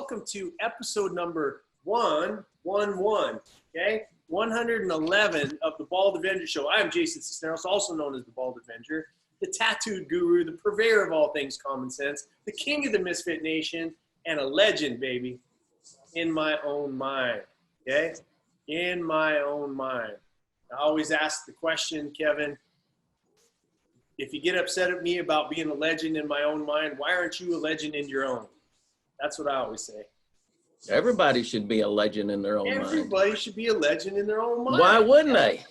welcome to episode number 111, okay? 111 of the Bald Avenger Show. I am Jason Cisneros, also known as the Bald Avenger, the tattooed guru, the purveyor of all things common sense, the king of the Misfit Nation, and a legend, baby, in my own mind, okay? In my own mind. I always ask the question, Kevin, if you get upset at me about being a legend in my own mind, why aren't you a legend in your own? That's what I always say. Everybody should be a legend in their own mind. Everybody should be a legend in their own mind. Why wouldn't they?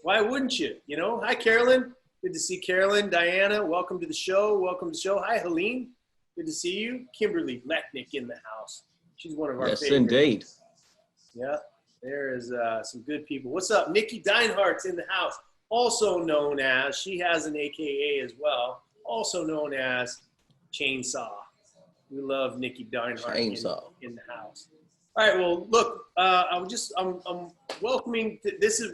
Why wouldn't you? You know, hi, Carolyn. Good to see Carolyn. Diana, welcome to the show. Welcome to the show. Hi, Helene. Good to see you. Kimberly Lechnick in the house. She's one of our favorites. Yes, indeed. Yeah, there is some good people. What's up? Nikki Deinhardt's in the house. Also known as, she has an AKA as well, also known as Chainsaw. We love Nikki Deinhardt in the house. All right, well, look, I'm welcoming,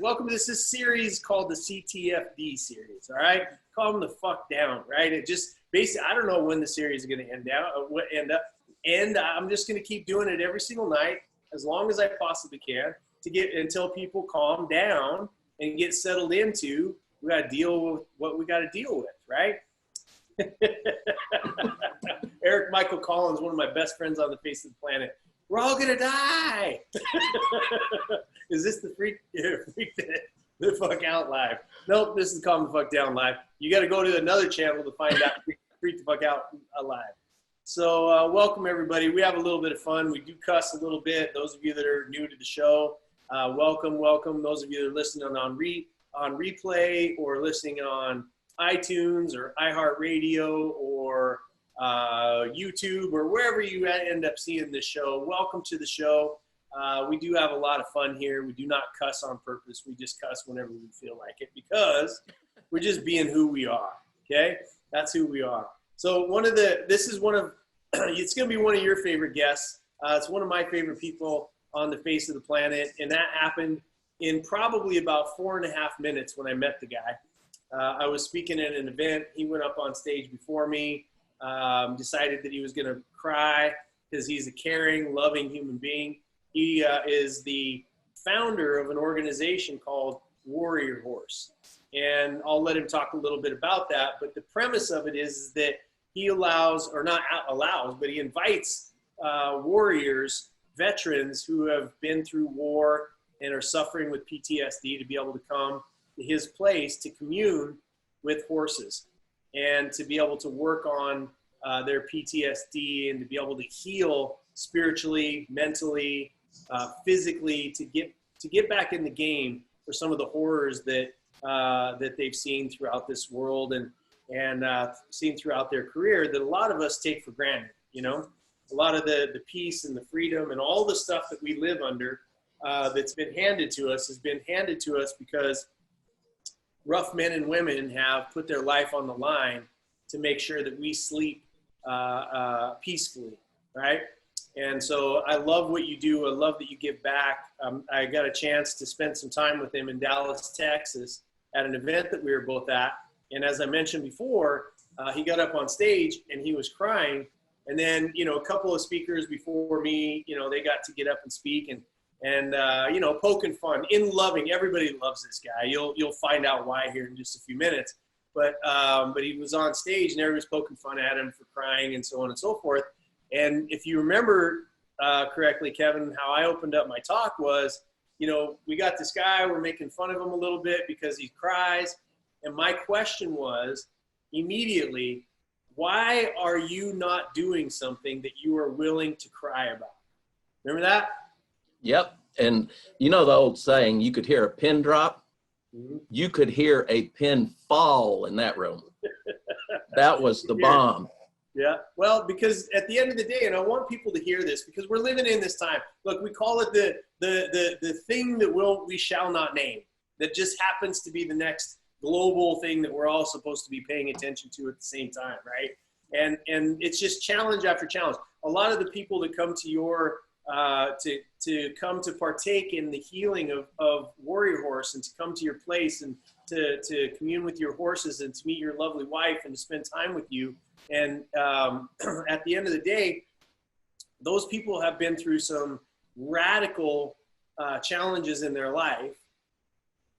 welcome to this series called the CTFD series, all right? Calm the fuck down, right? It just, basically, I don't know when the series is going to end up, and I'm just going to keep doing it every single night, as long as I possibly can, until people calm down and get settled into, we got to deal with what we got to deal with, right? Eric Michael Collins, one of my best friends on the face of the planet. We're all going to die. Is this the freak the fuck out live? Nope, this is Calm the Fuck Down live. You got to go to another channel to find out freak the fuck out live. So welcome, everybody. We have a little bit of fun. We do cuss a little bit. Those of you that are new to the show, welcome. Those of you that are listening on replay or listening on iTunes or iHeartRadio or YouTube or wherever you end up seeing this show, welcome to the show. We do have a lot of fun here. We do not cuss on purpose. We just cuss whenever we feel like it because we're just being who we are, okay? That's who we are. So it's going to be one of your favorite guests. It's one of my favorite people on the face of the planet, and that happened in probably about 4.5 minutes when I met the guy. I was speaking at an event. He went up on stage before me, decided that he was going to cry because he's a caring, loving human being. He is the founder of an organization called Warrior Horse, and I'll let him talk a little bit about that. But the premise of it is that he he invites warriors, veterans who have been through war and are suffering with PTSD to be able to come to his place to commune with horses and to be able to work on their PTSD and to be able to heal spiritually, mentally, physically, to get back in the game for some of the horrors that they've seen throughout this world and seen throughout their career that a lot of us take for granted. You know, a lot of the peace and the freedom and all the stuff that we live under that's been handed to us has been handed to us because rough men and women have put their life on the line to make sure that we sleep peacefully, right? And so I love what you do. I love that you give back. I got a chance to spend some time with him in Dallas, Texas at an event that we were both at. And as I mentioned before, he got up on stage and he was crying. And then, you know, a couple of speakers before me, you know, they got to get up and speak and you know, poking fun, loving. Everybody loves this guy. You'll find out why here in just a few minutes. But he was on stage and everybody was poking fun at him for crying and so on and so forth. And if you remember correctly, Kevin, how I opened up my talk was, you know, we got this guy, we're making fun of him a little bit because he cries. And my question was immediately, why are you not doing something that you are willing to cry about? Remember that? Yep. And you know the old saying, you could hear a pin drop. Mm-hmm. You could hear a pin fall in that room. That was the bomb. Yeah. Well, because at the end of the day, and I want people to hear this because we're living in this time. Look, we call it the thing that we shall not name, that just happens to be the next global thing that we're all supposed to be paying attention to at the same time, right? And it's just challenge after challenge. A lot of the people that come to your to come to partake in the healing of Warrior Horse and to come to your place and to commune with your horses and to meet your lovely wife and to spend time with you. And at the end of the day, those people have been through some radical challenges in their life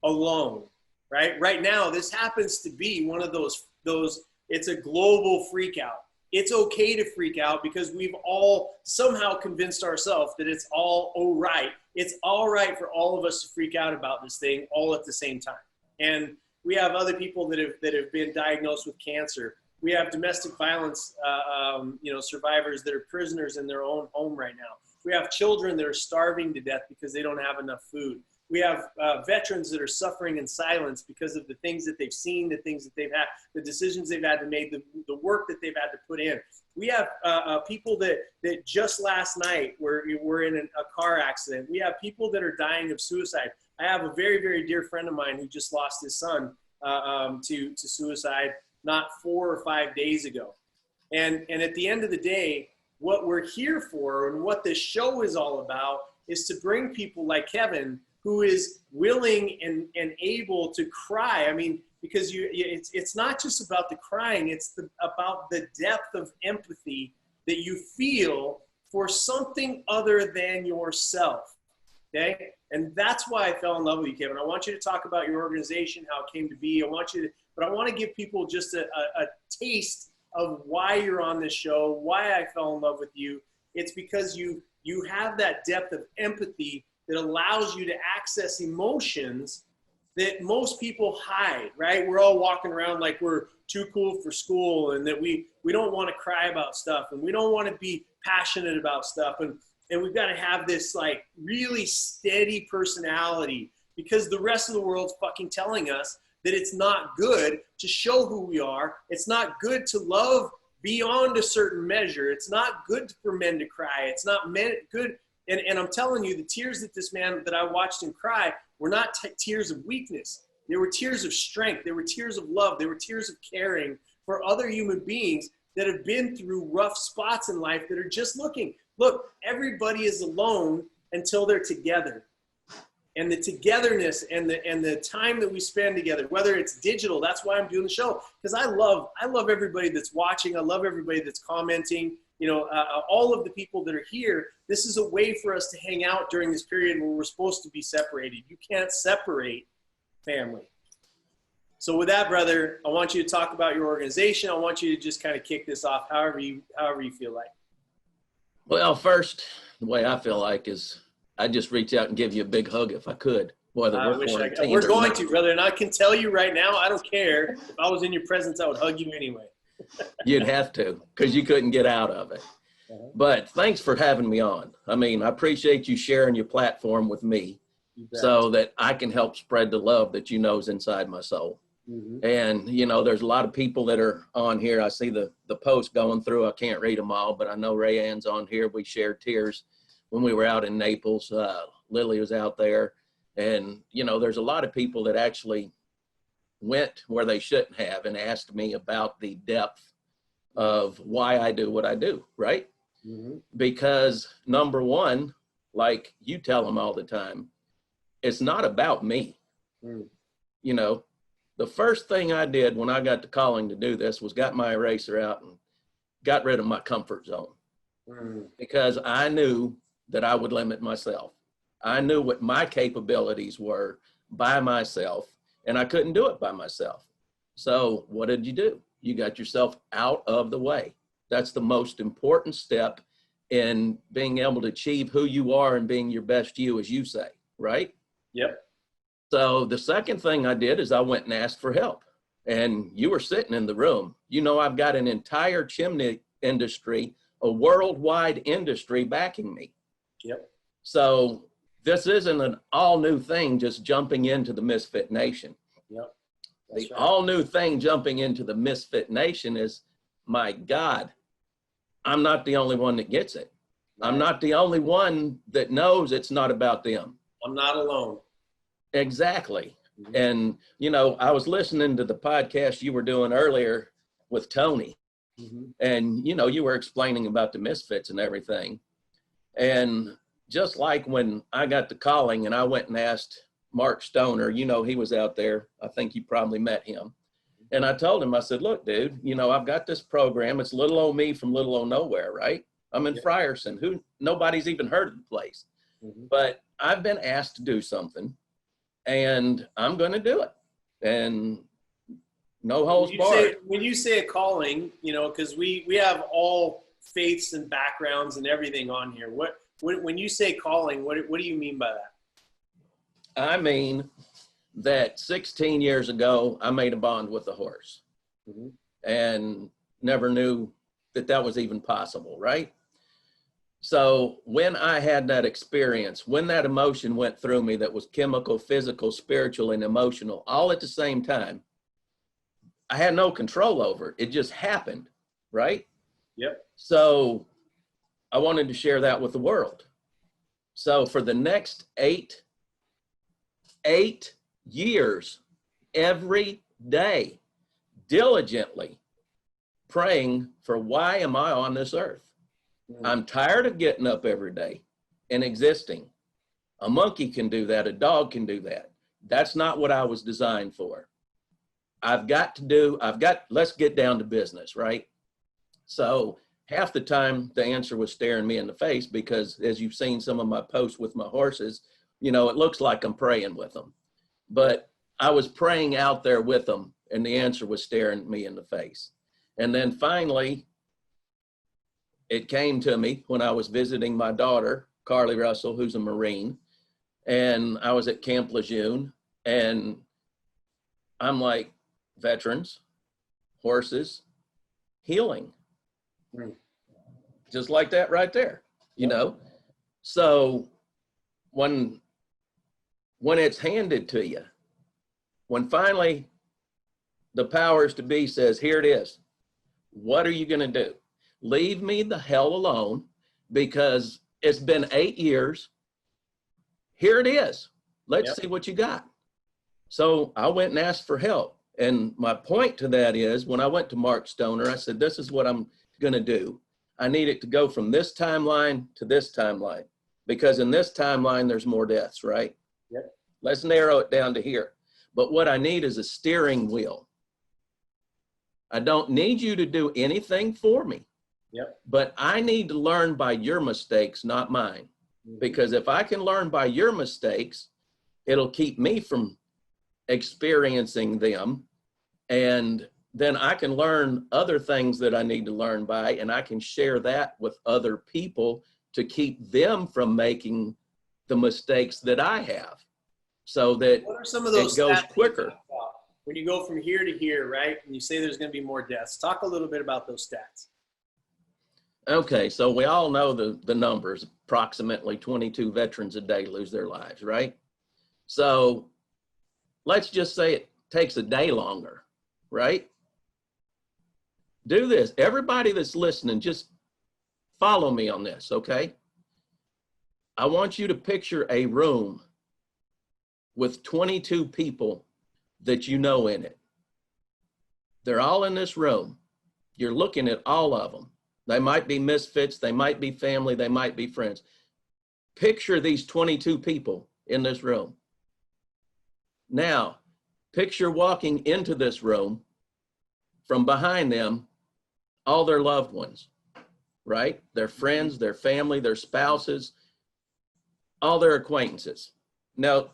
alone, right? Right now, this happens to be one of those, it's a global freak out. It's okay to freak out because we've all somehow convinced ourselves that it's all right. It's all right for all of us to freak out about this thing all at the same time. And we have other people that have been diagnosed with cancer. We have domestic violence, survivors that are prisoners in their own home right now. We have children that are starving to death because they don't have enough food. We have veterans that are suffering in silence because of the things that they've seen, the things that they've had, the decisions they've had to make, the work that they've had to put in. We have people that just last night were in a car accident. We have people that are dying of suicide. I have a very, very dear friend of mine who just lost his son to suicide not 4 or 5 days ago. And at the end of the day, what we're here for and what this show is all about is to bring people like Kevin, who is willing and able to cry. I mean, because it's not just about the crying, it's about the depth of empathy that you feel for something other than yourself, okay? And that's why I fell in love with you, Kevin. I want you to talk about your organization, how it came to be. But I want to give people just a taste of why you're on this show, why I fell in love with you. It's because you have that depth of empathy that allows you to access emotions that most people hide, right? We're all walking around like we're too cool for school and that we don't want to cry about stuff and we don't want to be passionate about stuff. And we've got to have this like really steady personality because the rest of the world's fucking telling us that it's not good to show who we are. It's not good to love beyond a certain measure. It's not good for men to cry. It's not good. And I'm telling you, the tears that this man that I watched him cry were not tears of weakness. They were tears of strength. They were tears of love. They were tears of caring for other human beings that have been through rough spots in life that are just looking. Look, everybody is alone until they're together. And the togetherness and the time that we spend together, whether it's digital, that's why I'm doing the show. Because I love everybody that's watching. I love everybody that's commenting. You know, all of the people that are here, this is a way for us to hang out during this period where we're supposed to be separated. You can't separate family. So with that, brother, I want you to talk about your organization. I want you to just kind of kick this off however you feel like. Well, first, the way I feel like is I'd just reach out and give you a big hug if I could. Whether we're going to, brother, and I can tell you right now, I don't care. If I was in your presence, I would hug you anyway. You'd have to, because you couldn't get out of it. But thanks for having me on. I mean, I appreciate you sharing your platform with me so that I can help spread the love that you know is inside my soul. Mm-hmm. And, you know, there's a lot of people that are on here. I see the posts going through. I can't read them all, but I know Ray Ann's on here. We shared tears when we were out in Naples. Lily was out there. And, you know, there's a lot of people that actually went where they shouldn't have and asked me about the depth of why I do what I do, right? Mm-hmm. Because number one, like you tell them all the time, it's not about me. Mm. You know, the first thing I did when I got the calling to do this was got my eraser out and got rid of my comfort zone. Mm. Because I knew that I would limit myself. I knew what my capabilities were by myself, and I couldn't do it by myself. So what did you do? You got yourself out of the way. That's the most important step in being able to achieve who you are and being your best you, as you say, right? Yep. So the second thing I did is I went and asked for help. And you were sitting in the room. You know, I've got an entire chimney industry, a worldwide industry backing me. Yep. So this isn't an all new thing just jumping into the Misfit Nation. Yep. The all new thing jumping into the Misfit Nation is, my God, I'm not the only one that gets it. Right. I'm not the only one that knows it's not about them. I'm not alone. Exactly. Mm-hmm. And, you know, I was listening to the podcast you were doing earlier with Tony. Mm-hmm. And, you know, you were explaining about the Misfits and everything. And just like when I got the calling and I went and asked Mark Stoner, you know, he was out there. I think you probably met him. And I told him, I said, look, dude, you know, I've got this program. It's little old me from little old nowhere, right? I'm in Frierson. Nobody's even heard of the place. But I've been asked to do something, and I'm going to do it. And no holds barred. When you say a calling, you know, because we have all faiths and backgrounds and everything on here. When you say calling, what do you mean by that? I mean that 16 years ago, I made a bond with a horse and never knew that that was even possible, right? So when I had that experience, when that emotion went through me that was chemical, physical, spiritual, and emotional, all at the same time, I had no control over it. It just happened, right? Yep. So I wanted to share that with the world. So for the next eight years, every day, diligently praying for why am I on this earth? I'm tired of getting up every day and existing. A monkey can do that. A dog can do that. That's not what I was designed for. Let's get down to business, right? So half the time the answer was staring me in the face because as you've seen some of my posts with my horses, you know, it looks like I'm praying with them, but I was praying out there with them and the answer was staring me in the face. And then finally, it came to me when I was visiting my daughter, Carly Russell, who's a Marine, and I was at Camp Lejeune, and I'm like, veterans, horses, healing. Just like that right there, you know? So when it's handed to you, when finally the powers to be says, here it is, what are you gonna do? Leave me the hell alone because it's been 8 years. Here it is. Let's see what you got. So I went and asked for help. And my point to that is when I went to Mark Stoner, I said, this is what I'm going to do. I need it to go from this timeline to this timeline because in this timeline, there's more deaths, right? Yep. Let's narrow it down to here. But what I need is a steering wheel. I don't need you to do anything for me. Yep. But I need to learn by your mistakes, not mine. Because if I can learn by your mistakes, it'll keep me from experiencing them. And then I can learn other things that I need to learn by, and I can share that with other people to keep them from making the mistakes that I have so that what are some of those it goes quicker. When you go from here to here, right? And you say there's going to be more deaths. Talk a little bit about those stats. Okay, so we all know the numbers. Approximately 22 veterans a day lose their lives, right? So let's just say it takes a day longer, right? Do this. Everybody that's listening, just follow me on this, okay? I want you to picture a room with 22 people that you know in it. They're all in this room. You're looking at all of them. They might be misfits, they might be family, they might be friends. Picture these 22 people in this room. Now, picture walking into this room, from behind them, all their loved ones, right? Their friends, their family, their spouses, all their acquaintances. Now,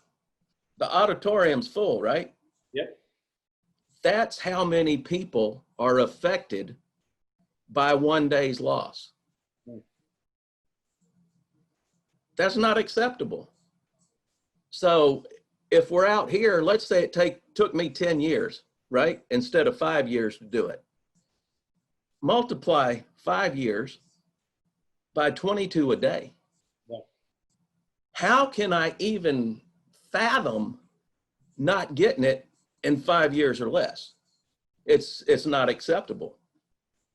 the auditorium's full, right? Yep. That's how many people are affected by one day's loss. That's not acceptable. So if we're out here, let's say it took me 10 years, right? Instead of 5 years to do it. Multiply 5 years by 22 a day. Yeah. How can I even fathom not getting it in 5 years or less? It's not acceptable.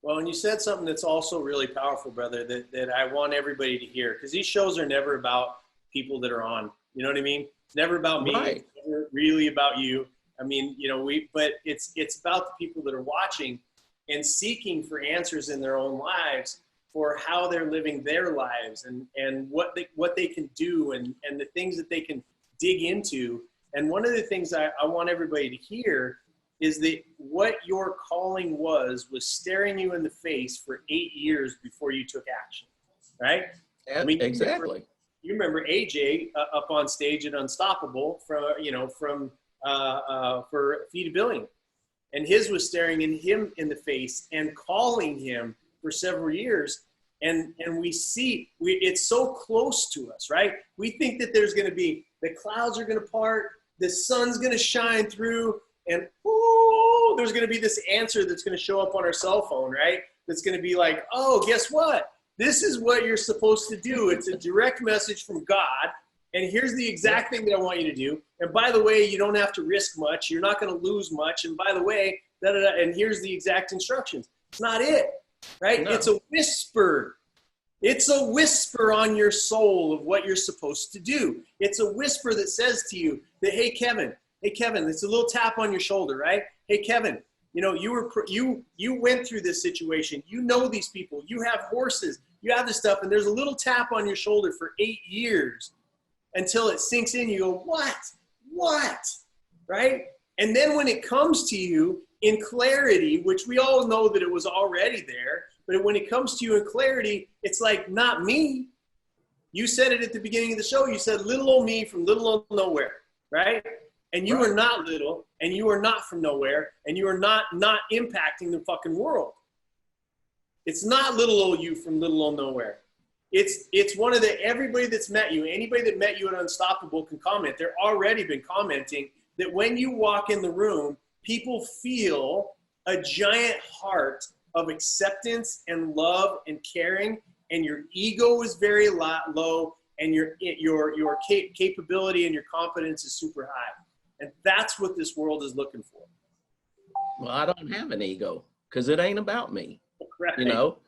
Well, and you said something that's also really powerful, brother, that I want everybody to hear, because these shows are never about people that are on. You know what I mean? It's never about me. Right. It's never really about you. I mean, you know, but it's about the people that are watching and seeking for answers in their own lives for how they're living their lives and what they can do and the things that they can dig into. And one of the things I want everybody to hear is that what your calling was staring you in the face for 8 years before you took action. right? I mean, Exactly. You remember AJ up on stage at Unstoppable from for Feed a Billion, and his was staring him in the face and calling him for several years. And we see it's so close to us, right? We think that there's going to be the clouds are going to part, the sun's going to shine through, and there's going to be this answer that's going to show up on our cell phone, right? That's going to be like, oh, guess what? This is what you're supposed to do. It's a direct message from God. And here's the exact thing that I want you to do. And by the way, you don't have to risk much. You're not going to lose much. And by the way, and here's the exact instructions. It's not it, right? No. It's a whisper. It's a whisper on your soul of what you're supposed to do. It's a whisper that says to you that, hey, Kevin, it's a little tap on your shoulder, right? Hey, Kevin, you went through this situation. You know these people. You have horses. You have this stuff. And there's a little tap on your shoulder for 8 years until it sinks in. You go, what? Right? And then when it comes to you in clarity, which we all know that it was already there, but when it comes to you in clarity, it's like, not me. You said it at the beginning of the show. You said, little old me from little old nowhere, right? And you are not little, and you are not from nowhere, and you are not impacting the fucking world. It's not little old you from little old nowhere. It's one of everybody that's met you, anybody that met you at Unstoppable can comment. They've already been commenting that when you walk in the room, people feel a giant heart of acceptance and love and caring, and your ego is very low, and your capability and your confidence is super high. And that's what this world is looking for. Well, I don't have an ego because it ain't about me. Right. You know,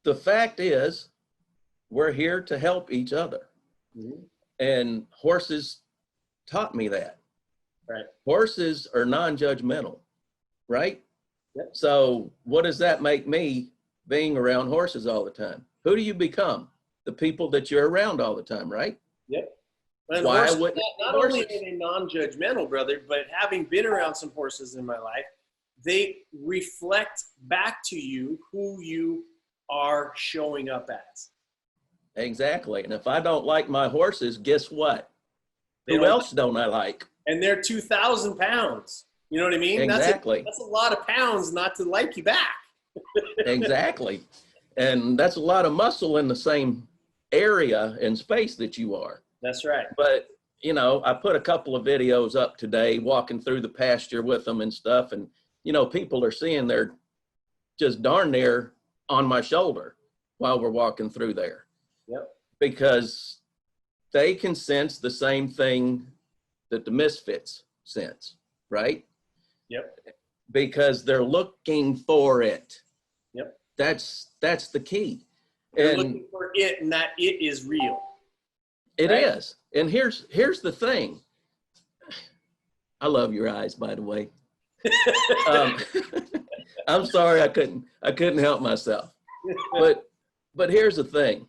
the fact is we're here to help each other. Mm-hmm. And horses taught me that. Right. Horses are non-judgmental, right? Yep. So what does that make me being around horses all the time? Who do you become? The people that you're around all the time, right? Yep. And why horses, would not only are they non-judgmental, brother, but having been around some horses in my life, they reflect back to you who you are showing up as. Exactly. And if I don't like my horses, guess what? Who else don't I like? And they're 2,000 pounds. You know what I mean? Exactly. That's a lot of pounds not to like you back. Exactly. And that's a lot of muscle in the same area and space that you are. That's right. But, you know, I put a couple of videos up today walking through the pasture with them and stuff. And, you know, people are seeing they're just darn near on my shoulder while we're walking through there. Yep. Because they can sense the same thing that the misfits sense, right? Yep. Because they're looking for it. Yep. That's the key. They're looking for it, and that it is real. It is. And here's the thing. I love your eyes, by the way. I'm sorry I couldn't help myself. But here's the thing.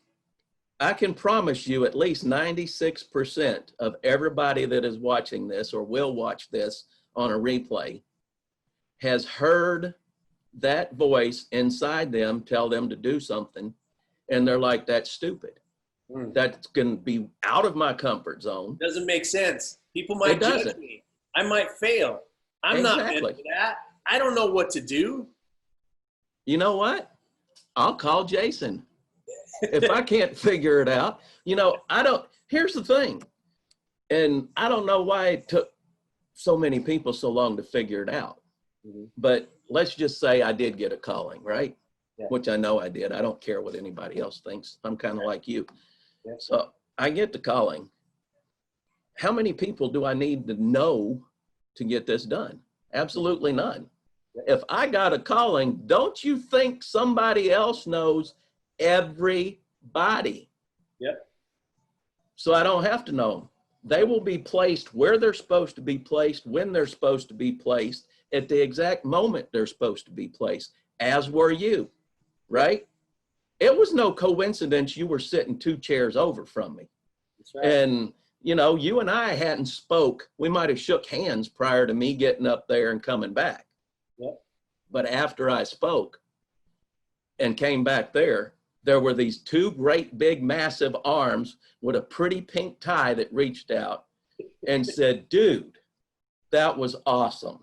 I can promise you at least 96% of everybody that is watching this or will watch this on a replay has heard that voice inside them tell them to do something, and they're like, that's stupid. That's going to be out of my comfort zone. Doesn't make sense. People might judge me. I might fail. I'm not meant for that. I don't know what to do. You know what? I'll call Jason. If I can't figure it out, you know, here's the thing. And I don't know why it took so many people so long to figure it out. Mm-hmm. But let's just say I did get a calling, right? Yeah. Which I know I did. I don't care what anybody else thinks. I'm kind of like you. Yeah. So I get the calling. How many people do I need to know to get this done? Absolutely none. Yeah. If I got a calling, don't you think somebody else knows everybody? Yep. So I don't have to know them. They will be placed where they're supposed to be placed, when they're supposed to be placed, at the exact moment they're supposed to be placed, as were you, right? It was no coincidence you were sitting 2 chairs over from me. That's right. And, you know, you and I hadn't spoke. We might have shook hands prior to me getting up there and coming back. Yep. But after I spoke and came back there, there were these two great big massive arms with a pretty pink tie that reached out and said, dude, that was awesome.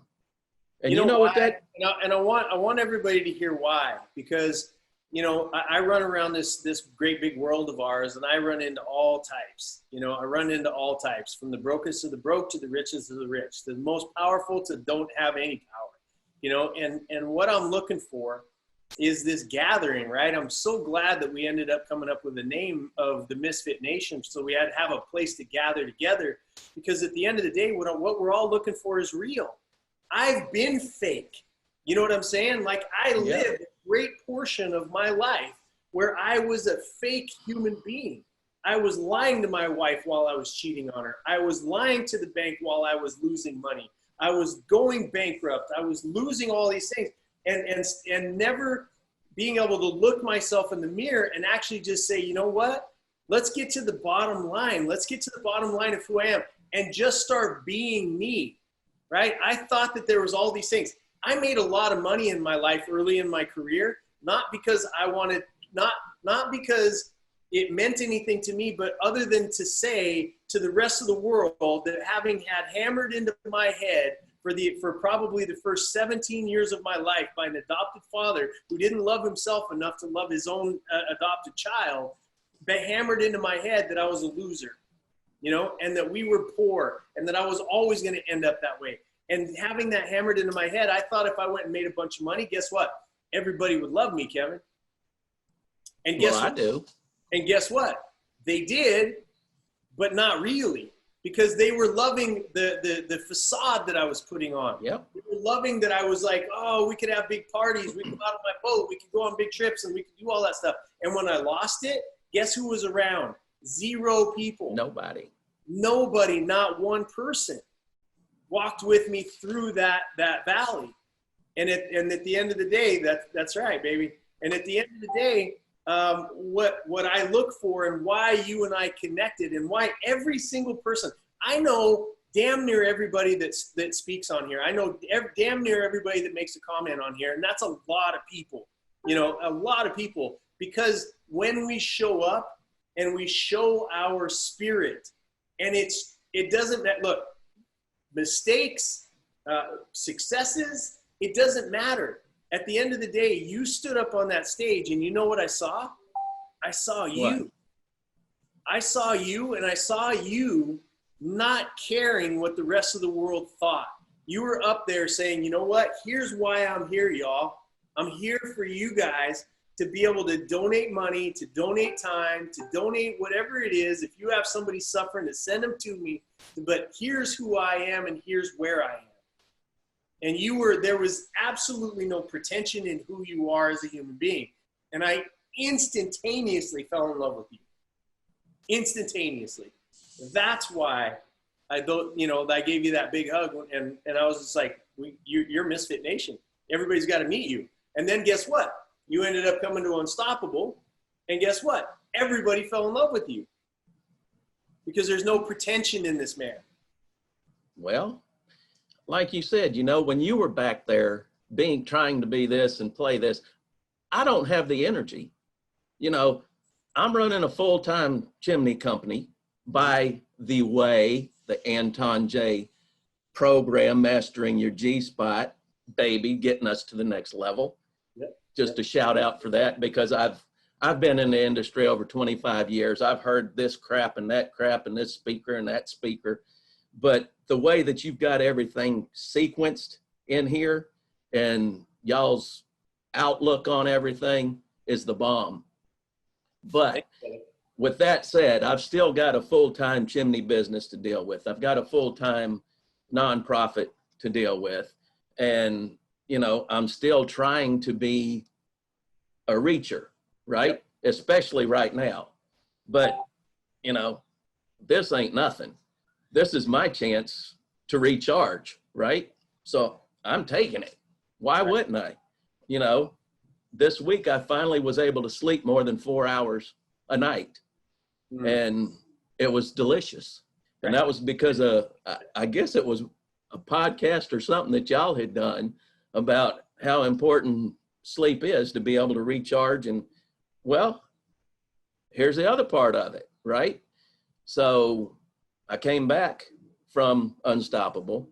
And you know what that, and I want everybody to hear why, because I run around this great big world of ours, and I run into all types. I run into all types, from the brokest of the broke to the richest of the rich, the most powerful to don't have any power. And what I'm looking for is this gathering, right? I'm so glad that we ended up coming up with the name of the Misfit Nation, so we had to have a place to gather together, because at the end of the day, what we're all looking for is real. I've been fake. You know what I'm saying? Like, I lived a great portion of my life where I was a fake human being. I was lying to my wife while I was cheating on her. I was lying to the bank while I was losing money. I was going bankrupt. I was losing all these things, and never being able to look myself in the mirror and actually just say, you know what? Let's get to the bottom line. Let's get to the bottom line of who I am and just start being me, right? I thought that there was all these things. I made a lot of money in my life early in my career, not because I wanted, not because it meant anything to me, but other than to say to the rest of the world that, having had hammered into my head for probably the first 17 years of my life by an adopted father who didn't love himself enough to love his own adopted child, but hammered into my head that I was a loser, and that we were poor, and that I was always going to end up that way. And having that hammered into my head, I thought if I went and made a bunch of money, guess what? Everybody would love me, Kevin. And guess what? I do. And guess what? They did, but not really, because they were loving the facade that I was putting on. Yep. They were loving that I was like, oh, we could have big parties, we could go out on my boat, we could go on big trips, and we could do all that stuff. And when I lost it, guess who was around? 0 people. Nobody, not one person walked with me through that valley. And at the end of the day, that's right, baby. And at the end of the day, what I look for, and why you and I connected, and why every single person, I know damn near everybody that speaks on here. I know damn near everybody that makes a comment on here, and that's a lot of people, a lot of people, because when we show up and we show our spirit, and it doesn't look, mistakes, successes, it doesn't matter. At the end of the day, you stood up on that stage, and you know what I saw? I saw you. What? I saw you, and I saw you not caring what the rest of the world thought. You were up there saying, you know what? Here's why I'm here, y'all. I'm here for you guys to be able to donate money, to donate time, to donate whatever it is. If you have somebody suffering, to send them to me. But here's who I am, and here's where I am. And there was absolutely no pretension in who you are as a human being. And I instantaneously fell in love with you. Instantaneously. That's why I gave you that big hug, and I was just like, you're Misfit Nation. Everybody's got to meet you. And then guess what? You ended up coming to Unstoppable, and guess what? Everybody fell in love with you. Because there's no pretension in this man. Well, like you said, when you were back there trying to be this and play this, I don't have the energy. I'm running a full-time chimney company by the way, the Anton J program, Mastering Your G-Spot, baby, getting us to the next level. Yep. Just a shout out for that, because I've been in the industry over 25 years. I've heard this crap and that crap and this speaker and that speaker. But the way that you've got everything sequenced in here, and y'all's outlook on everything is the bomb. But with that said, I've still got a full-time chimney business to deal with. I've got a full-time nonprofit to deal with. And, I'm still trying to be a reacher, right? Yep. Especially right now. But, this ain't nothing. This is my chance to recharge, right? So I'm taking it. Why wouldn't I? This week I finally was able to sleep more than 4 hours a night. And it was delicious. And that was because I guess it was a podcast or something that y'all had done about how important sleep is to be able to recharge. And well, here's the other part of it, right? So I came back from Unstoppable.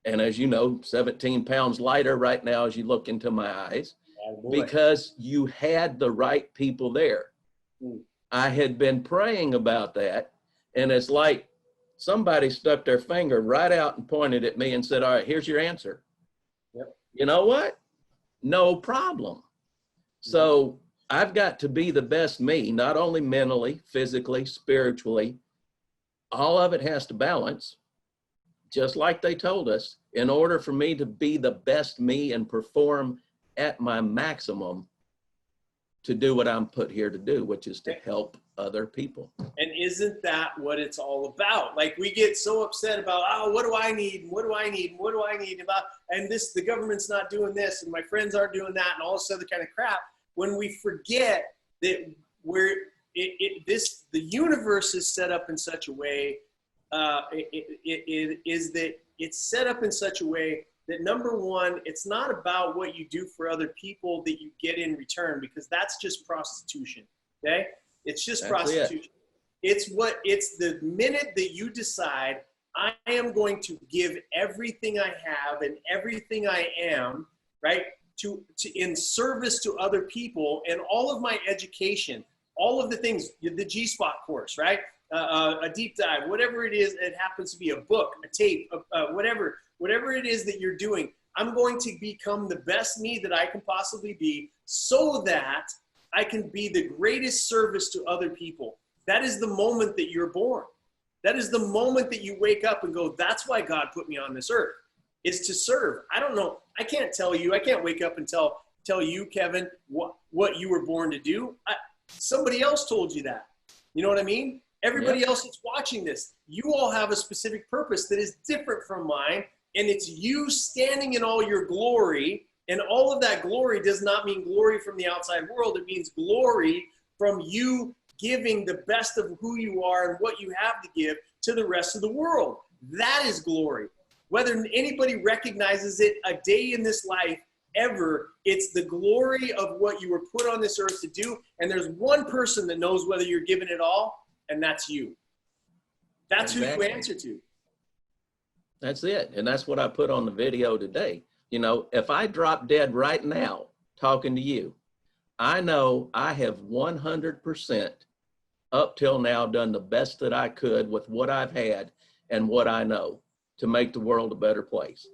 And as you know, 17 pounds lighter right now as you look into my eyes, because you had the right people there. I had been praying about that. And it's like somebody stuck their finger right out and pointed at me and said, all right, here's your answer. Yep. You know what? No problem. So I've got to be the best me, not only mentally, physically, spiritually. All of it has to balance, just like they told us. In order for me to be the best me and perform at my maximum, to do what I'm put here to do, which is to help other people. And isn't that what it's all about? Like, we get so upset about, oh, what do I need? What do I need? What do I need about? And this, the government's not doing this, and my friends aren't doing that, and all this other kind of crap. When we forget that the universe is set up in such a way, it's set up in such a way that, number one, it's not about what you do for other people that you get in return, because that's just prostitution. Okay? It's just prostitution. It's the minute that you decide, I am going to give everything I have and everything I am, right, in service to other people, and all of my education, all of the things, the G-Spot course, right? A deep dive, whatever it is, it happens to be a book, a tape, whatever it is that you're doing, I'm going to become the best me that I can possibly be, so that I can be the greatest service to other people. That is the moment that you're born. That is the moment that you wake up and go, that's why God put me on this earth, is to serve. I don't know. I can't tell you. I can't wake up and tell you, Kevin, what you were born to do. Somebody else told you that. You know what I mean? Everybody else that's watching this, you all have a specific purpose that is different from mine, and it's you standing in all your glory, and all of that glory does not mean glory from the outside world. It means glory from you giving the best of who you are and what you have to give to the rest of the world. That is glory. Whether anybody recognizes it a day in this life ever, it's the glory of what you were put on this earth to do, and there's one person that knows whether you're giving it all, and that's you. That's exactly who you answer to. That's it. And that's what I put on the video today. You know, if I drop dead right now talking to you, I know I have 100% up till now done the best that I could with what I've had and what I know to make the world a better place.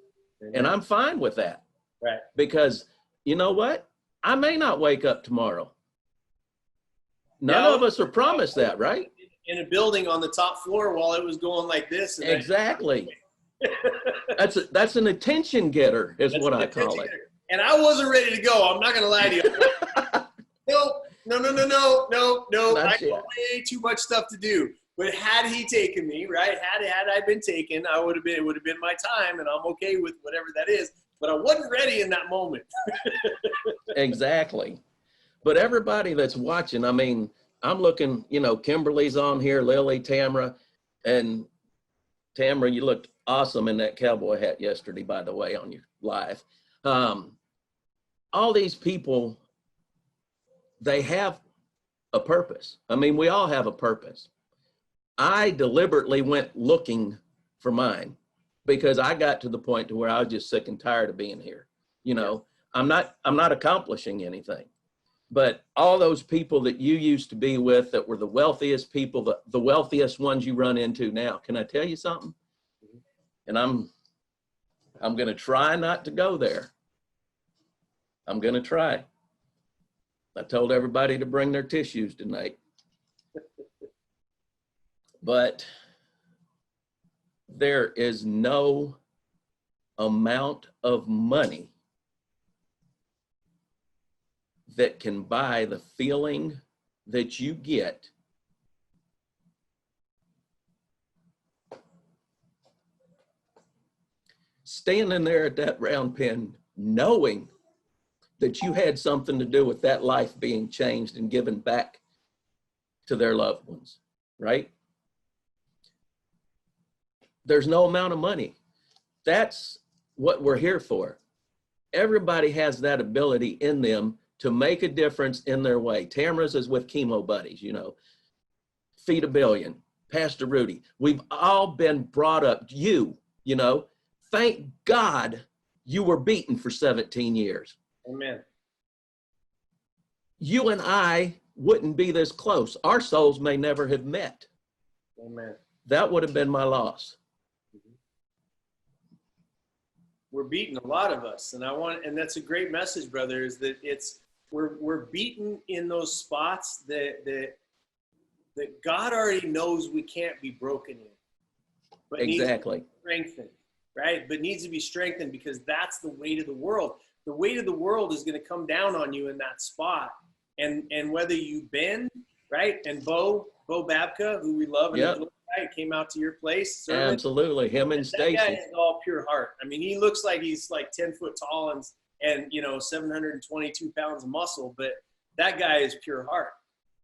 Amen. And I'm fine with that. Right. Because you know what? I may not wake up tomorrow. None of us are promised that, right? In a building on the top floor while it was going like this. And exactly. That's an attention getter, is what I call it. And I wasn't ready to go. I'm not going to lie to you. No. I got way too much stuff to do. But had he taken me, right? Had I been taken, it would have been my time, and I'm okay with whatever that is. But I wasn't ready in that moment. Exactly. But everybody that's watching, I mean, I'm looking, you know, Kimberly's on here, Lily, Tamara, and Tamara, you looked awesome in that cowboy hat yesterday, by the way, on your live. All these people, they have a purpose. I mean, we all have a purpose. I deliberately went looking for mine because I got to the point to where I was just sick and tired of being here. You know, I'm not accomplishing anything. But all those people that you used to be with that were the wealthiest people, the wealthiest ones you run into now, can I tell you something? And I'm going to try not to go there. I'm going to try. I told everybody to bring their tissues tonight. But there is no amount of money that can buy the feeling that you get standing there at that round pen, knowing that you had something to do with that life being changed and given back to their loved ones, right? There's no amount of money. That's what we're here for. Everybody has that ability in them to make a difference in their way. Tamara's is with Chemo Buddies, you know, Feed a Billion, Pastor Rudy. We've all been brought up, you know, thank God you were beaten for 17 years. Amen. You and I wouldn't be this close. Our souls may never have met. Amen. That would have been my loss. We're beaten, a lot of us, and that's a great message, brother. Is that we're beaten in those spots that God already knows we can't be broken in, but exactly needs to be strengthened, right? But needs to be strengthened because that's the weight of the world. The weight of the world is going to come down on you in that spot, and whether you bend, right? And Bo Babka, who we love, and right, came out to your place. Serving. Absolutely, him and Stacy. That guy is all pure heart. I mean, he looks like he's like 10 foot tall and you know 722 pounds of muscle, but that guy is pure heart.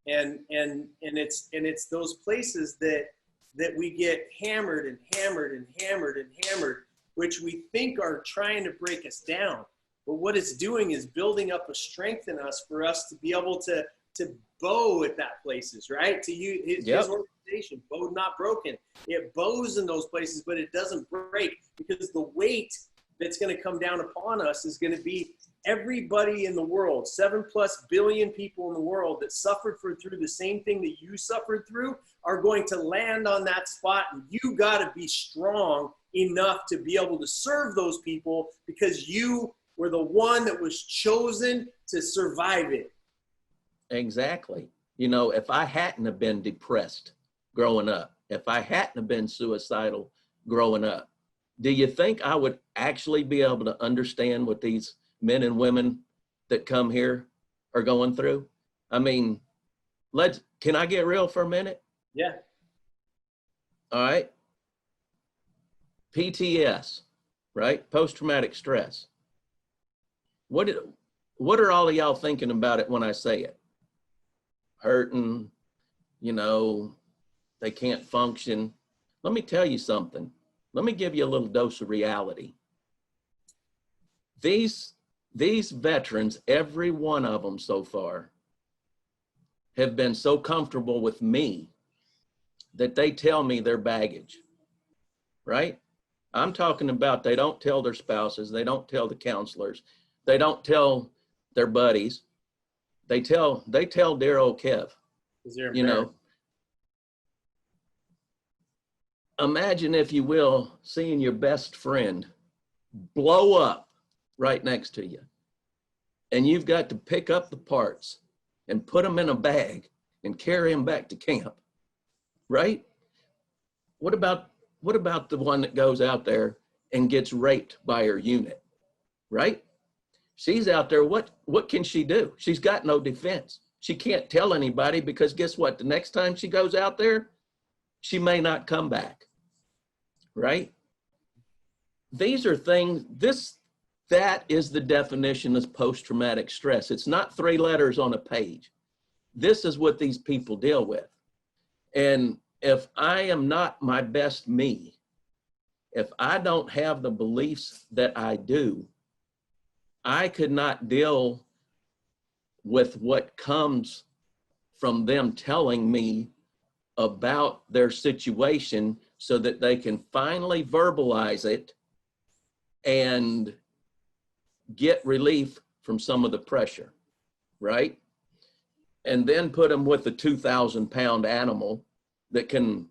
And it's those places that we get hammered and hammered and hammered and hammered, which we think are trying to break us down. But what it's doing is building up a strength in us for us to be able to bow at that places, right? To use his organization, Bow Not Broken. It bows in those places, but it doesn't break because the weight that's going to come down upon us is going to be everybody in the world, 7+ billion people in the world that suffered through the same thing that you suffered through are going to land on that spot. And you got to be strong enough to be able to serve those people because you were the one that was chosen to survive it. Exactly. You know, if I hadn't have been depressed growing up, if I hadn't have been suicidal growing up, do you think I would actually be able to understand what these men and women that come here are going through? I mean, can I get real for a minute? Yeah. All right. PTS, right? Post-traumatic stress. What are all of y'all thinking about it when I say it? Hurting, you know, they can't function. Let me tell you something. Let me give you a little dose of reality. These veterans, every one of them so far, have been so comfortable with me that they tell me their baggage, right? I'm talking about they don't tell their spouses, they don't tell the counselors, they don't tell their buddies. They tell dear old Kev, you know. Imagine, if you will, seeing your best friend blow up right next to you. And you've got to pick up the parts and put them in a bag and carry them back to camp, right? What about the one that goes out there and gets raped by her unit, right? She's out there, what can she do? She's got no defense. She can't tell anybody because guess what? The next time she goes out there, she may not come back, right? These are things, that is the definition of post-traumatic stress. It's not 3 letters on a page. This is what these people deal with. And if I am not my best me, if I don't have the beliefs that I do, I could not deal with what comes from them telling me about their situation so that they can finally verbalize it and get relief from some of the pressure, right? And then put them with the 2,000-pound animal that can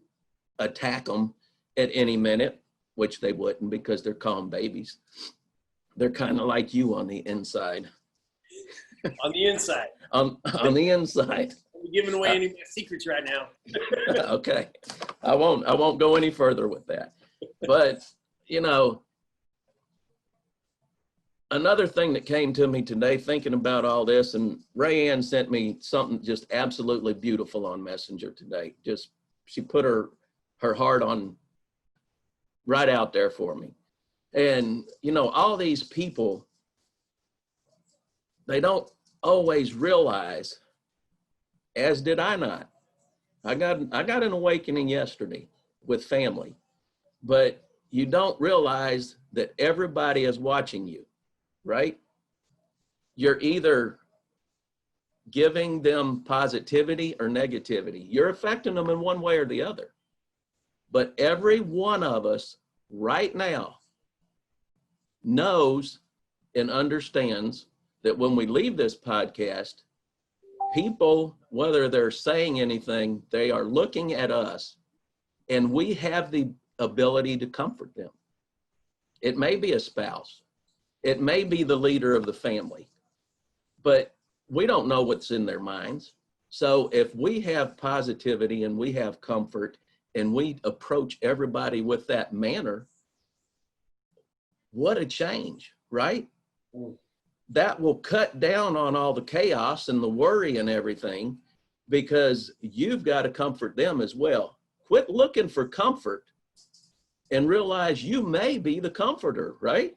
attack them at any minute, which they wouldn't because they're calm babies. They're kind of like you on the inside. On the inside. on the inside. I'm giving away any of my secrets right now. Okay. I won't go any further with that. But, you know, another thing that came to me today thinking about all this, and Rayanne sent me something just absolutely beautiful on Messenger today. Just, she put her heart on right out there for me. And, you know, all these people, they don't always realize, as did I not. I got an awakening yesterday with family, but you don't realize that everybody is watching you, right? You're either giving them positivity or negativity. You're affecting them in one way or the other. But every one of us right now knows and understands that when we leave this podcast, people, whether they're saying anything, they are looking at us, and we have the ability to comfort them. It may be a spouse. It may be the leader of the family, but we don't know what's in their minds. So if we have positivity and we have comfort and we approach everybody with that manner, what a change, right? That will cut down on all the chaos and the worry and everything, because you've got to comfort them as well. Quit looking for comfort and realize you may be the comforter, right?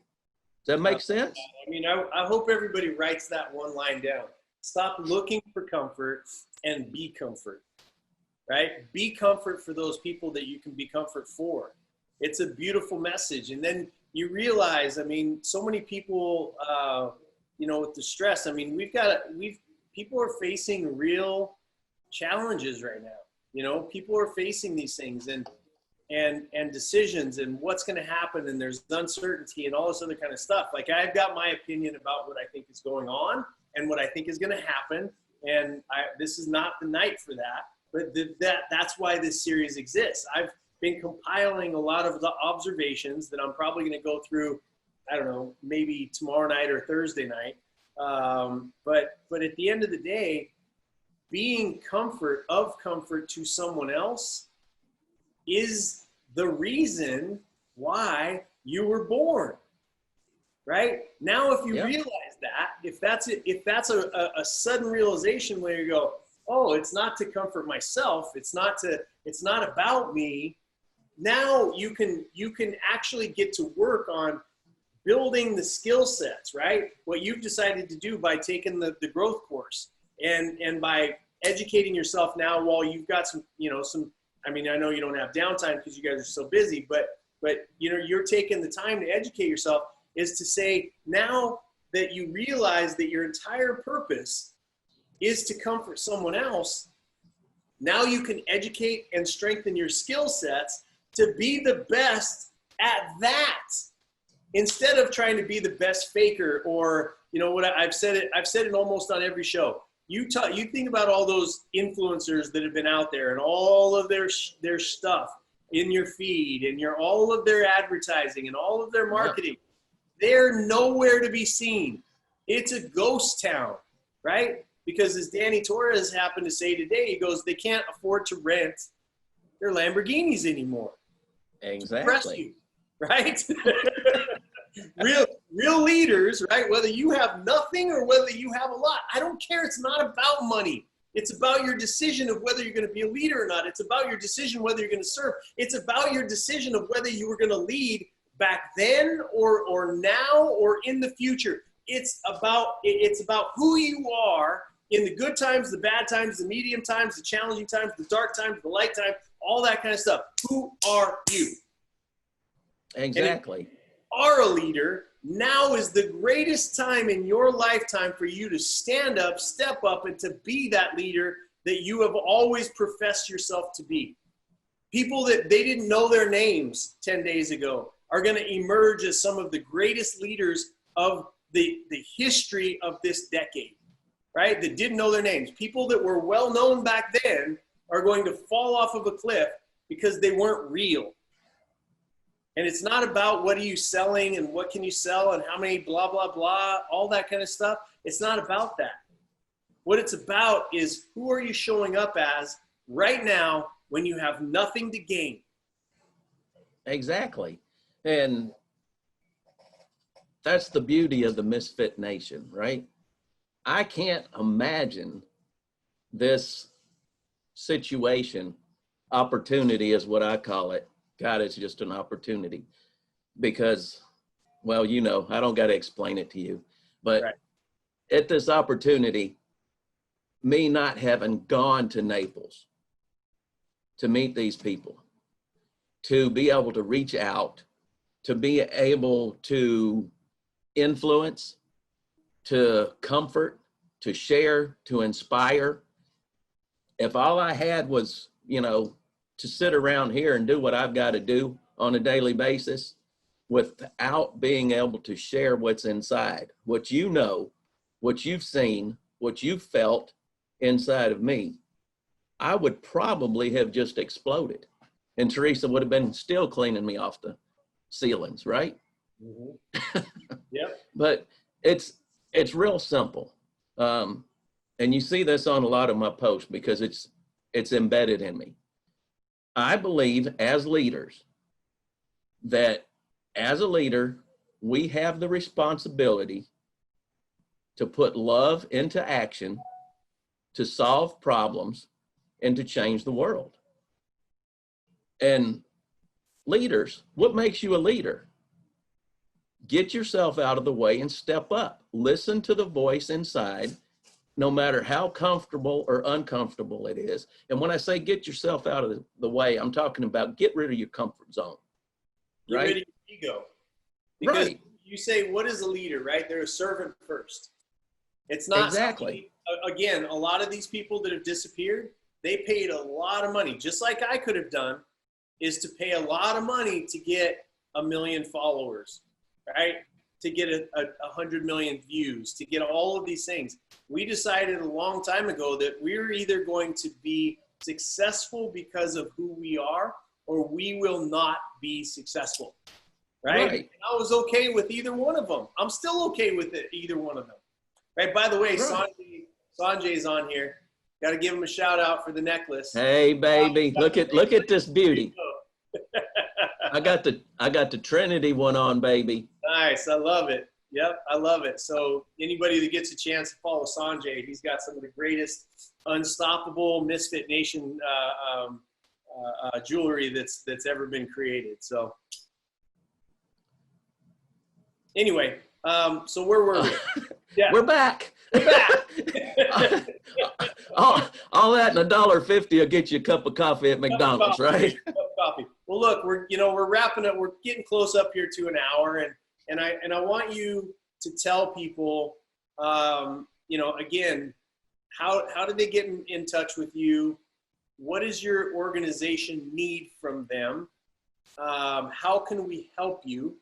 Does that make sense? I mean, I hope everybody writes that one line down. Stop looking for comfort and be comfort, right? Be comfort for those people that you can be comfort for. It's a beautiful message. And then you realize, I mean, so many people, with the stress, I mean, people are facing real challenges right now. People are facing these things and decisions and what's going to happen, and there's uncertainty and all this other kind of stuff. Like, I've got my opinion about what I think is going on and what I think is going to happen, and this is not the night for that. But that's why this series exists. I've been compiling a lot of the observations that I'm probably going to go through, I don't know, maybe tomorrow night or Thursday night. But at the end of the day, being comfort to someone else is the reason why you were born, right? Now, if you realize that, if that's a sudden realization where you go, oh, it's not to comfort myself, it's not about me. Now you can actually get to work on building the skill sets, right? What you've decided to do by taking the growth course and by educating yourself now while you've got some, I mean, I know you don't have downtime because you guys are so busy, but you're taking the time to educate yourself, is to say, now that you realize that your entire purpose is to comfort someone else, now you can educate and strengthen your skill sets to be the best at that, instead of trying to be the best faker, or what I've said it almost on every show. You think about all those influencers that have been out there and all of their stuff in your feed and all of their advertising and all of their marketing. They're nowhere to be seen. It's a ghost town, right? Because as Danny Torres happened to say today, he goes, they can't afford to rent their Lamborghinis anymore. Exactly. Right? Real leaders, right? Whether you have nothing or whether you have a lot, I don't care. It's not about money. It's about your decision of whether you're going to be a leader or not. It's about your decision whether you're going to serve. It's about your decision of whether you were going to lead back then or now or in the future. It's about who you are in the good times, the bad times, the medium times, the challenging times, the dark times, the light times, all that kind of stuff. Who are you? Exactly. Are a leader, now is the greatest time in your lifetime for you to stand up, step up, and to be that leader that you have always professed yourself to be. People that they didn't know their names 10 days ago are going to emerge as some of the greatest leaders of the history of this decade, right? That didn't know their names. People that were well known back then are going to fall off of a cliff because they weren't real. And it's not about what are you selling and what can you sell and how many blah, blah, blah, all that kind of stuff. It's not about that. What it's about is, who are you showing up as right now when you have nothing to gain? Exactly. And that's the beauty of the Misfit Nation, right? I can't imagine this situation, opportunity is what I call it. God, it's just an opportunity, because, well, I don't got to explain it to you, but right. At this opportunity, me not having gone to Naples to meet these people, to be able to reach out, to be able to influence, to comfort, to share, to inspire. If all I had was, you know, to sit around here and do what I've got to do on a daily basis without being able to share what's inside, what you know, what you've seen, what you've felt inside of me, I would probably have just exploded. And Teresa would have been still cleaning me off the ceilings, right? Mm-hmm. Yep. But it's real simple. And you see this on a lot of my posts because it's embedded in me. I believe as leaders that as a leader, we have the responsibility to put love into action, to solve problems, and to change the world. And leaders, what makes you a leader? Get yourself out of the way and step up. Listen to the voice inside, no matter how comfortable or uncomfortable it is. And when I say get yourself out of the way, I'm talking about get rid of your comfort zone. Get rid of your ego. Because right. You say, what is a leader, right? They're a servant first. It's not exactly. Again, a lot of these people that have disappeared, they paid a lot of money, just like I could have done, is to pay a lot of money to get 1 million followers, right? To get 100 million views, to get all of these things. We decided a long time ago that we're either going to be successful because of who we are, or we will not be successful, right? And I was okay with either one of them. I'm still okay with either one of them, right? By the way, Sanjay's on here. Got to give him a shout out for the necklace. Hey, baby, look at this beauty. I got the Trinity one on, baby. Nice, I love it. Yep, I love it. So anybody that gets a chance to follow Sanjay, he's got some of the greatest unstoppable Misfit Nation jewelry that's ever been created. So anyway, so where were we? Yeah. We're back. We're back. all that and $1.50 will get you a cup of coffee at McDonald's, right? Coffee. Well, look, we're wrapping up. We're getting close up here to an hour, and I want you to tell people, again, how did they get in touch with you? What does your organization need from them? How can we help you?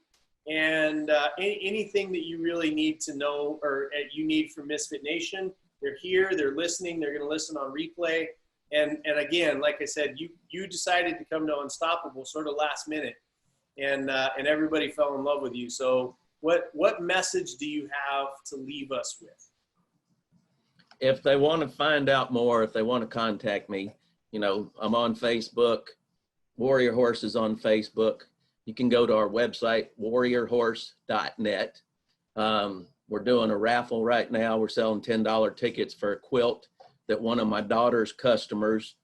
And anything that you really need to know or you need from Misfit Nation, they're here, they're listening, they're going to listen on replay. And again, like I said, you decided to come to Unstoppable sort of last minute, and everybody fell in love with you. So what message do you have to leave us with? If they want to find out more, if they want to contact me, I'm on Facebook. Warrior Horse is on Facebook. You can go to our website, warriorhorse.net. We're doing a raffle right now. We're selling $10 tickets for a quilt that one of my daughter's customers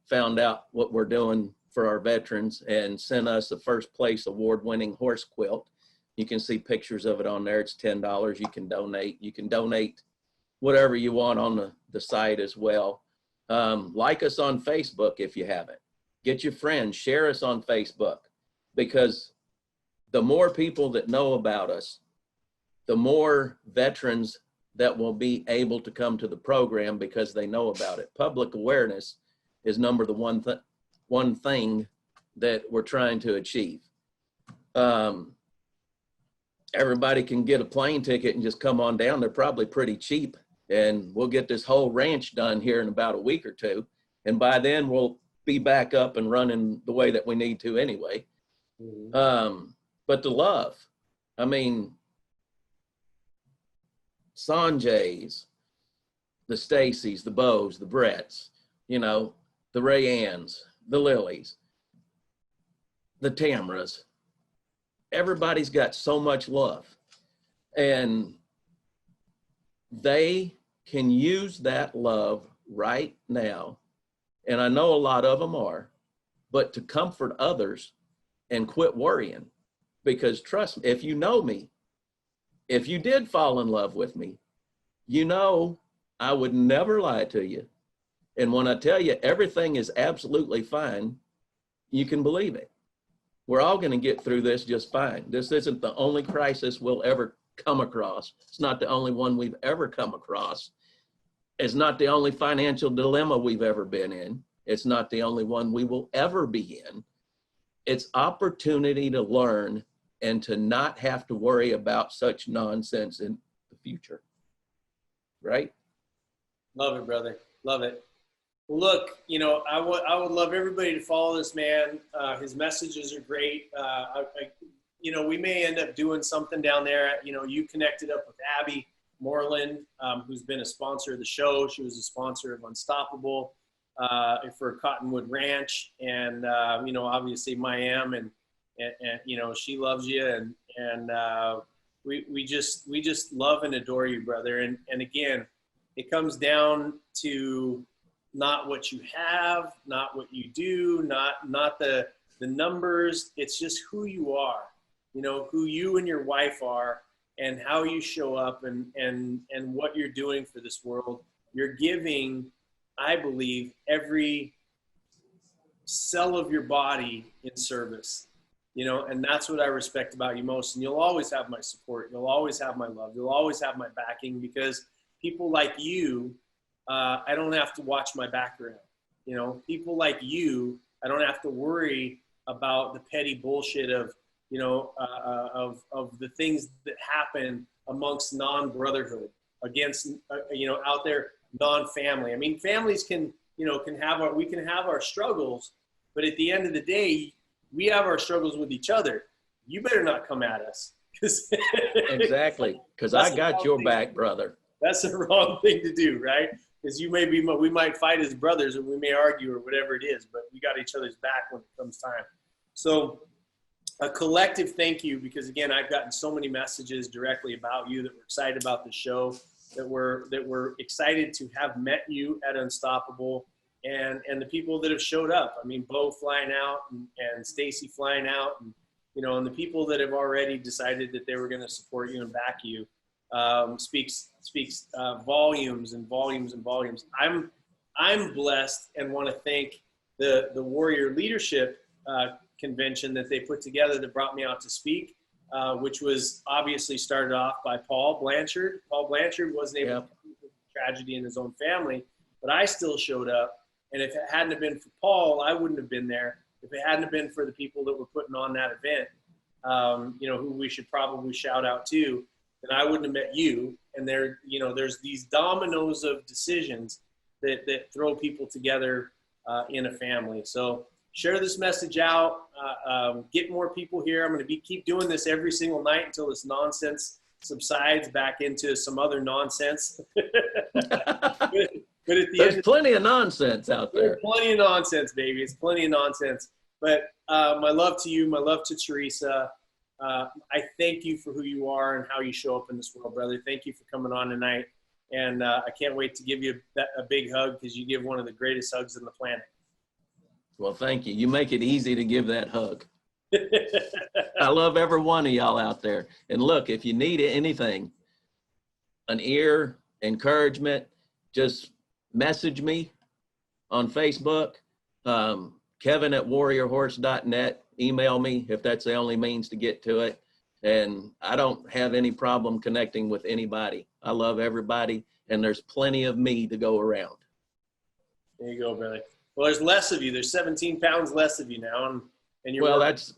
found out what we're doing for our veterans and sent us a first place award-winning horse quilt. You can see pictures of it on there. It's $10. You can donate. You can donate whatever you want on the site as well. Like us on Facebook if you haven't. Get your friends, share us on Facebook, because the more people that know about us, the more veterans that will be able to come to the program because they know about it. Public awareness is one thing that we're trying to achieve. Everybody can get a plane ticket and just come on down. They're probably pretty cheap, and we'll get this whole ranch done here in about a week or two. And by then we'll be back up and running the way that we need to anyway. Mm-hmm. But the love, Sanjays, the Stacys, the Bows, the Bretts, the Rayann's, the Lilies, the Tamras, everybody's got so much love, and they can use that love right now. And I know a lot of them are, but to comfort others and quit worrying, because trust me, if you know me, if you did fall in love with me, I would never lie to you. And when I tell you everything is absolutely fine, you can believe it. We're all going to get through this just fine. This isn't the only crisis we'll ever come across. It's not the only one we've ever come across. It's not the only financial dilemma we've ever been in. It's not the only one we will ever be in. It's opportunity to learn and to not have to worry about such nonsense in the future. Right? Love it, brother. Love it. Well, look, you know, I would love everybody to follow this man. His messages are great. You know, we may end up doing something down there. You know, you connected up with Abby Moreland, who's been a sponsor of the show. She was a sponsor of Unstoppable for Cottonwood Ranch, and you know, obviously Miami, and you know, she loves you, and we just love and adore you, brother. And again, it comes down to not what you have, not what you do, not the numbers. It's just who you are, you know, who you and your wife are, and how you show up, and what you're doing for this world. You're giving, I believe, every cell of your body in service, you know, and that's what I respect about you most. And you'll always have my support. You'll always have my love. You'll always have my backing, because people like you, I don't have to watch my background. You know, people like you, I don't have to worry about the petty bullshit of, you know, of the things that happen amongst non-brotherhood, against, you know, out there, non-family. I mean, families can, you know, we can have our struggles, but at the end of the day, we have our struggles with each other. You better not come at us. Exactly, because I got your back, brother. That's the wrong thing to do, right? Because we might fight as brothers, and we may argue or whatever it is, but we got each other's back when it comes time. So a collective thank you, because again, I've gotten so many messages directly about you that we're excited about the show, that we're excited to have met you at Unstoppable, and the people that have showed up. I mean, Bo flying out, and Stacy flying out, and, you know, and the people that have already decided that they were going to support you and back you, speaks volumes and volumes and volumes. I'm blessed, and want to thank the Warrior Leadership convention that they put together that brought me out to speak, which was obviously started off by Paul Blanchard. Paul Blanchard wasn't able to deal with the tragedy in his own family, but I still showed up. And if it hadn't have been for Paul, I wouldn't have been there. If it hadn't have been for the people that were putting on that event, you know, who we should probably shout out to, then I wouldn't have met you. And you know, there's these dominoes of decisions that throw people together in a family. So share this message out, get more people here. I'm going to keep doing this every single night until this nonsense subsides back into some other nonsense. But at the There's plenty of nonsense out there. There's plenty of nonsense, baby. It's plenty of nonsense. But my love to you, my love to Teresa. I thank you for who you are and how you show up in this world, brother. Thank you for coming on tonight. And I can't wait to give you a big hug, because you give one of the greatest hugs on the planet. Well, thank you. You make it easy to give that hug. I love every one of y'all out there. And look, if you need anything, an ear, encouragement, just message me on Facebook, Kevin at warriorhorse.net. Email me if that's the only means to get to it. And I don't have any problem connecting with anybody. I love everybody, and there's plenty of me to go around. There you go, brother. Well, there's less of you. There's 17 pounds less of you now. And you're well, that's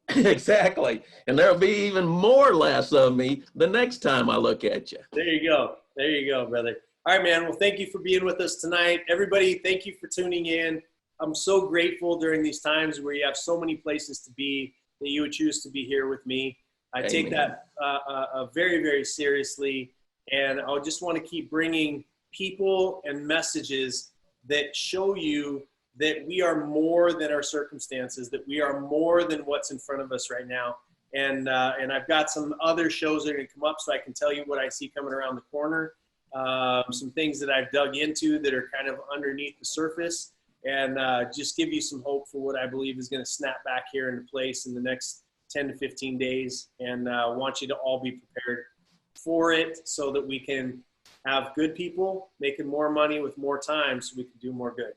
exactly. And there'll be even more less of me the next time I look at you. There you go. There you go, brother. All right, man. Well, thank you for being with us tonight. Everybody, thank you for tuning in. I'm so grateful during these times where you have so many places to be, that you would choose to be here with me. I Amen. take that very, very seriously. And I just want to keep bringing people and messages that show you that we are more than our circumstances, that we are more than what's in front of us right now. And I've got some other shows that are going to come up, so I can tell you what I see coming around the corner. Some things that I've dug into that are kind of underneath the surface, and just give you some hope for what I believe is going to snap back here into place in the next 10 to 15 days. And I want you to all be prepared for it, so that we can have good people making more money with more time, so we can do more good.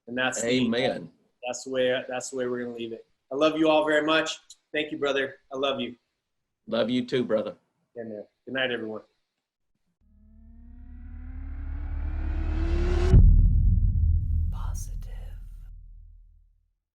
And that's Amen. That's the way we're going to leave it. I love you all very much. Thank you, brother. I love you. Love you too, brother. Yeah, man. Good night, everyone.